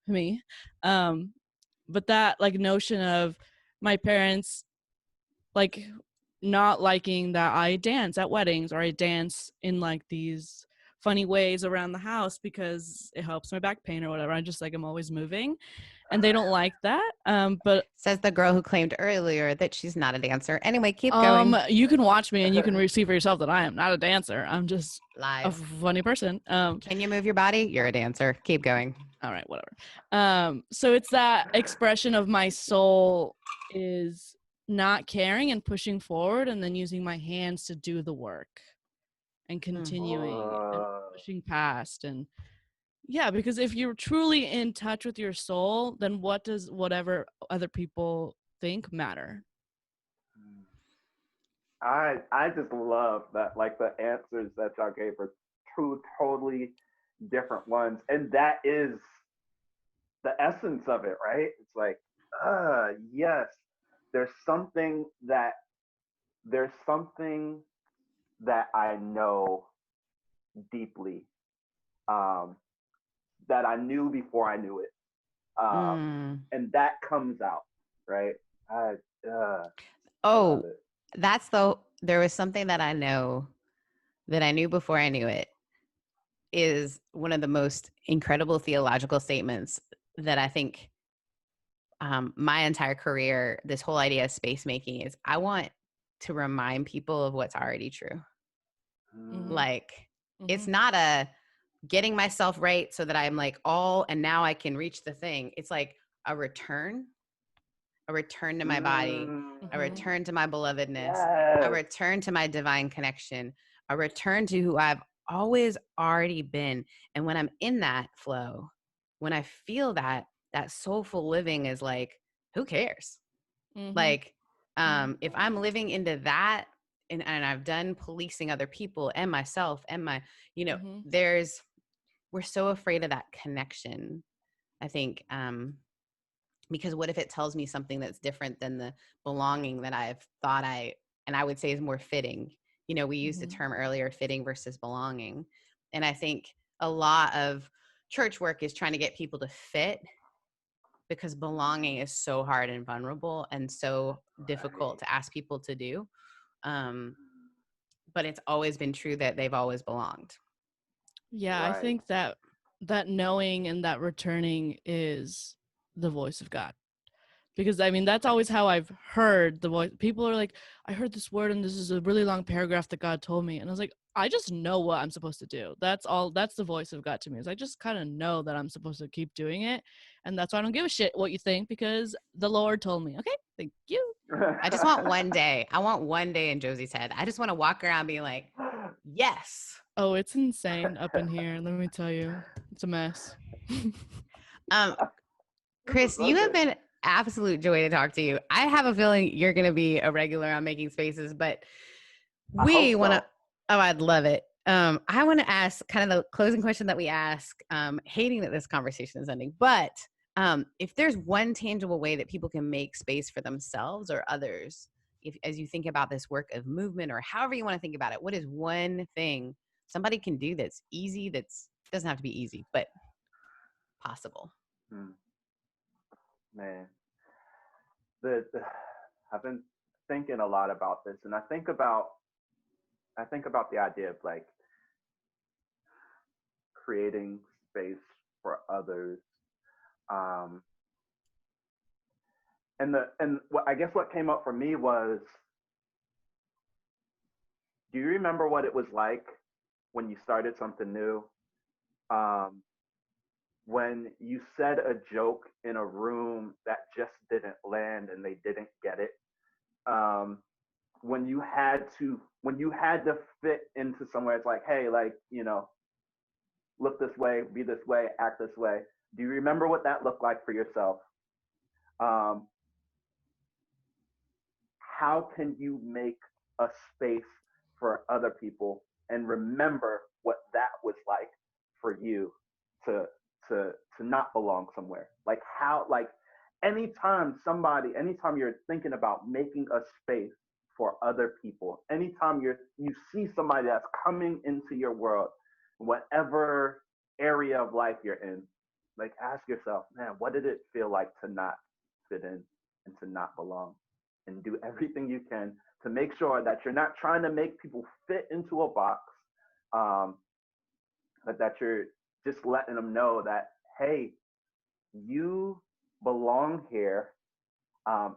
me. But that like notion of my parents like not liking that I dance at weddings, or I dance in like these funny ways around the house because it helps my back pain or whatever. I just like, I'm always moving, and they don't like that. But says the girl who claimed earlier that she's not a dancer. Anyway, keep going. you can watch me and you can see for yourself that I am not a dancer. I'm just a Lies. funny person. Can you move your body? You're a dancer. Keep going. All right, whatever. So it's that expression of my soul is not caring and pushing forward, and then using my hands to do the work and continuing and pushing past. And yeah, because if you're truly in touch with your soul, then what does whatever other people think matter? I just love that, like the answers that y'all gave are two totally different ones, and that is the essence of it, right? It's like, yes, there's something that I know deeply, that I knew before I knew it, and that comes out, right? I love it. There was something that I know that I knew before I knew it, is one of the most incredible theological statements that I think, my entire career, this whole idea of space making, is I want to remind people of what's already true. Like, it's not a getting myself right so that I'm like and now I can reach the thing. It's like a return to my body, a return to my belovedness, a return to my divine connection, a return to who I've always already been. And when I'm in that flow, when I feel that soulful living is like, who cares? Like, if I'm living into that, and I've done policing other people and myself and my, we're so afraid of that connection, I think, because what if it tells me something that's different than the belonging that I've thought and I would say is more fitting. We used the term earlier, fitting versus belonging. And I think a lot of church work is trying to get people to fit, because belonging is so hard and vulnerable and so difficult to ask people to do. But it's always been true that they've always belonged. Yeah, I think that knowing and that returning is the voice of God. Because I mean, that's always how I've heard the voice. People are like, I heard this word and this is a really long paragraph that God told me. And I was like, I just know what I'm supposed to do. That's all. That's the voice of God to me. Is I just kind of know that I'm supposed to keep doing it. And that's why I don't give a shit what you think, because the Lord told me. Okay, thank you. I just want one day. I want one day in Josie's head. I just want to walk around being like, yes, Oh, it's insane up in here. Let me tell you, it's a mess. Chris, you have been absolute joy to talk to you. I have a feeling you're going to be a regular on Making Spaces, but we want to. Oh, I'd love it. I want to ask kind of the closing question that we ask, hating that this conversation is ending, but if there's one tangible way that people can make space for themselves or others, as you think about this work of movement or however you want to think about it, what is one thing somebody can do that's easy, doesn't have to be easy, but possible? Man, I've been thinking a lot about this, and I think about the idea of like creating space for others. And I guess what came up for me was, do you remember what it was like when you started something new? When you said a joke in a room that just didn't land and they didn't get it. When you had to fit into somewhere, it's like, hey, like, you know, look this way, be this way, act this way. Do you remember what that looked like for yourself? How can you make a space for other people and remember what that was like for you to not belong somewhere? Like how, like anytime you're thinking about making a space for other people, anytime you see somebody that's coming into your world, whatever area of life you're in, like ask yourself, man, what did it feel like to not fit in and to not belong? And do everything you can to make sure that you're not trying to make people fit into a box, but that you're just letting them know that, hey, you belong here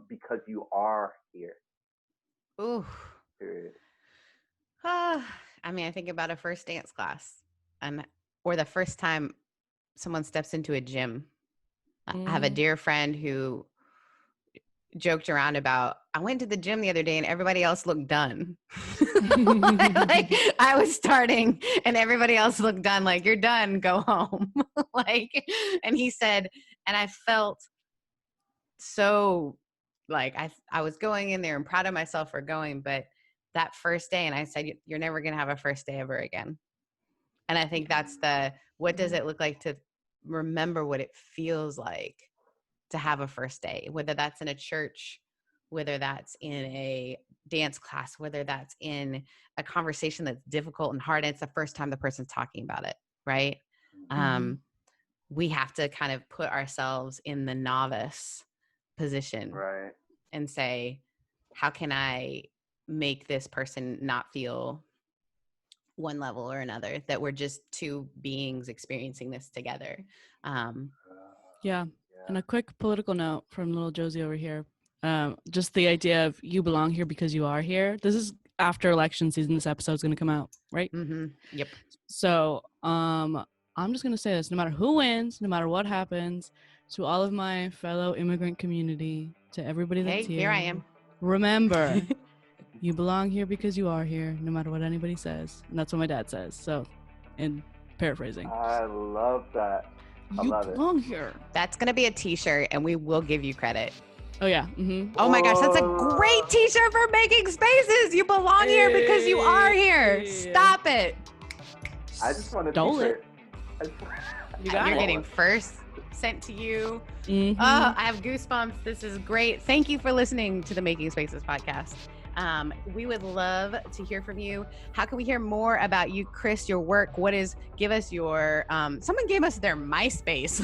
because you are here. Ooh. Period. I mean, I think about a first dance class, or the first time someone steps into a gym. I have a dear friend who joked around about, I went to the gym the other day and everybody else looked done. Like I was starting and everybody else looked done, like, you're done, go home. Like, and he said, and I felt so like I was going in there and proud of myself for going, but that first day, and I said, you're never going to have a first day ever again. And I think that's what does it look like to remember what it feels like to have a first day, whether that's in a church, whether that's in a dance class, whether that's in a conversation that's difficult and hard. And it's the first time the person's talking about it, right? We have to kind of put ourselves in the novice position, right, and say, how can I make this person not feel one level or another, that we're just two beings experiencing this together. Yeah. And a quick political note from little Josie over here. Just the idea of you belong here because you are here. This is after election season. This episode is going to come out, right? Yep. So I'm just going to say this. No matter who wins, no matter what happens, to all of my fellow immigrant community, to everybody that's here. Here I am. Remember, you belong here because you are here, no matter what anybody says. And that's what my dad says. So, in paraphrasing. I love that. You belong here. That's going to be a t-shirt and we will give you credit. Oh, yeah. Oh my gosh, that's a great t-shirt for Making Spaces. You belong here because you are here. Stop it. I just want to stole it. You're getting first sent to you. Oh, I have goosebumps. This is great. Thank you for listening to the Making Spaces podcast. We would love to hear from you. How can we hear more about you, Chris, your work? Give us your, someone gave us their MySpace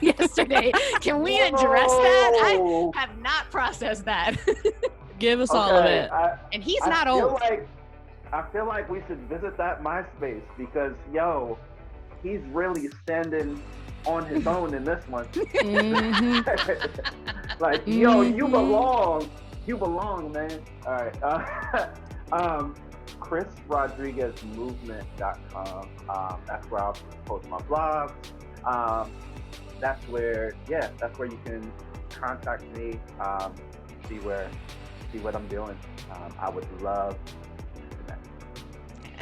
yesterday. Can we address that? I have not processed that. Give us all of it. And he's not old. I feel like we should visit that MySpace because, he's really standing on his own in this one. Like, you belong. You belong, man. All right. ChrisRodriguezMovement.com. That's where I'll post my blogs. That's where you can contact me, see what I'm doing. I would love that.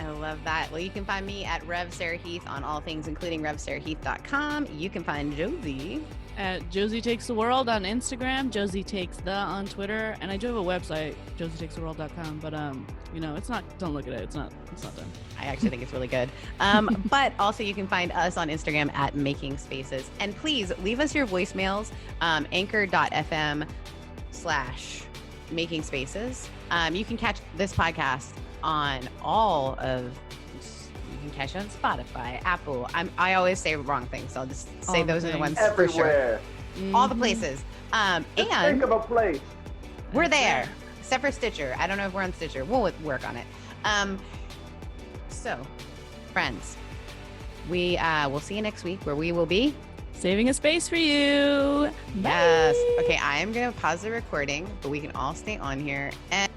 I love that. Well, you can find me at Rev Sarah Heath on all things, including RevSarahHeath.com. You can find Josie at Josie Takes the World on Instagram, Josie Takes the on Twitter, and I do have a website, josietakestheworld.com, but it's not, don't look at it, it's not done. I actually think it's really good. But also you can find us on Instagram at Making Spaces. And please leave us your voicemails, anchor.fm/Making Spaces. You can catch this podcast on all of, you can catch it on Spotify, Apple. I always say wrong things, so I'll just say those are the ones everywhere. For sure. All the places. Just and think of a place. We're there, except for Stitcher. I don't know if we're on Stitcher. We'll work on it. So, friends, we'll see you next week where we will be saving a space for you. Yes. Okay, I am going to pause the recording, but we can all stay on here. And